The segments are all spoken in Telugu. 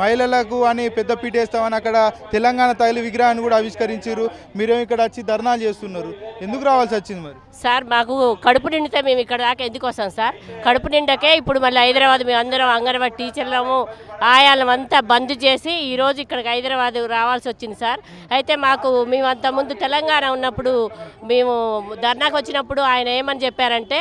మహిళలకు అని పెద్ద పీట వేస్తామని అక్కడ తెలంగాణ తైలి విగ్రహాన్ని కూడా ఆవిష్కరించారు. మీరేమో ఇక్కడ వచ్చి ధర్నాలు చేస్తున్నారు, ఎందుకు రావాల్సి వచ్చింది మరి? సార్ మాకు కడుపు నిండితే మేము ఇక్కడ దాకా ఎందుకు వస్తాం సార్? కడుపు నిండకే ఇప్పుడు మళ్ళీ హైదరాబాద్ మేము అందరం అంగన్వాడీ టీచర్లము ఆయాలం అంతా బంద్ చేసి ఈరోజు ఇక్కడికి హైదరాబాద్ రావాల్సి వచ్చింది సార్. అయితే మేము అంతకుముందు తెలంగాణ ఉన్నప్పుడు మేము ధర్నాకు వచ్చినప్పుడు ఆయన ఏమని చెప్పారంటే,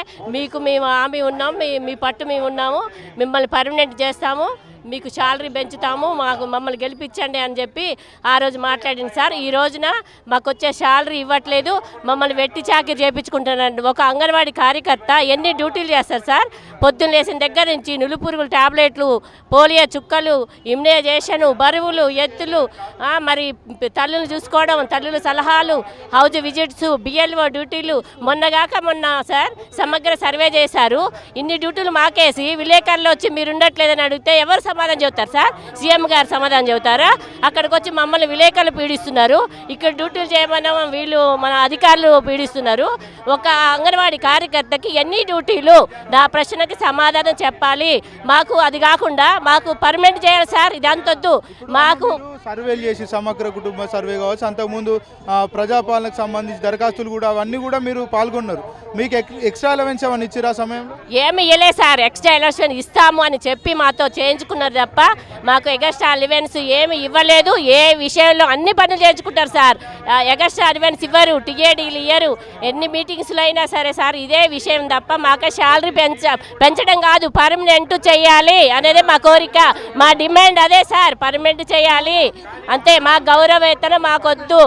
మేము హామీ ఉన్నాం, మీ పట్టు మేము ఉన్నాము, మిమ్మల్ని పర్మనెంట్ చేస్తాము, మీకు శాలరీ పెంచుతాము, మమ్మల్ని గెలిపించండి అని చెప్పి ఆ రోజు మాట్లాడింది సార్. ఈ రోజున మాకు వచ్చే శాలరీ ఇవ్వట్లేదు, మమ్మల్ని వెట్టి చాకరీ చేయించుకుంటున్నారండి. ఒక అంగన్వాడీ కార్యకర్త ఎన్ని డ్యూటీలు చేస్తారు సార్? పొద్దున్న లేసిన దగ్గర నుంచి నులుపురుగులు టాబ్లెట్లు, పోలియో చుక్కలు, ఇమ్యునైజేషను, బరువులు, ఎత్తులు, మరి తల్లులు చూసుకోవడం, తల్లుల సలహాలు, హౌజ్ విజిట్స్, బిఎల్ఓ డ్యూటీలు. మొన్న సార్ సమగ్ర సర్వే చేశారు. ఇన్ని డ్యూటీలు మాకేసి విలేకరులు వచ్చి మీరు ఉండట్లేదని అడిగితే ఎవరు సమాధానం చెబుతారు సార్? సీఎం గారు సమాధానం చెబుతారా? అక్కడికి వచ్చి మమ్మల్ని విలేకరులు పీడిస్తున్నారు, ఇక్కడ డ్యూటీలు చేయమన్నా వీళ్ళు మన అధికారులు పీడిస్తున్నారు. ఒక అంగన్వాడీ కార్యకర్తకి ఎన్ని డ్యూటీలు? నా ప్రశ్నకి సమాధానం చెప్పాలి. మాకు అది కాకుండా మాకు పర్మనెంట్ చేయాలి సార్. ఇది అంతొద్దు. మాకు సర్వేలు చేసి సమగ్ర కుటుంబ సర్వే కావచ్చు, అంతకుముందు ప్రజాపాలనకు సంబంధించి దరఖాస్తులు కూడా అవన్నీ కూడా మీరు పాల్గొన్నారు. మీకు ఎక్స్ట్రా అలవెన్స్ ఏమైనా ఇచ్చిరా సమయంలో? ఏమి ఇవ్వలే సార్. ఎక్స్ట్రా అలవెన్స్ ఇస్తాము అని చెప్పి మాతో చేయించుకున్నారు తప్ప మాకు ఎక్స్ట్రా అలవెన్స్ ఏమి ఇవ్వలేదు. ఏ విషయంలో అన్ని పనులు చేయించుకుంటారు సార్, ఎక్స్ట్రా అలవెన్స్ ఇవ్వరు, టీఏడీలు ఇవ్వరు. ఎన్ని మీటింగ్స్లో అయినా సరే సార్ ఇదే విషయం తప్ప మాకు శాలరీ పెంచడం కాదు, పర్మనెంట్ చేయాలి అనేది మా కోరిక, మా డిమాండ్ అదే సార్. పర్మనెంట్ చేయాలి అంతే. మా గౌరవ వేతనం మాకొద్దు.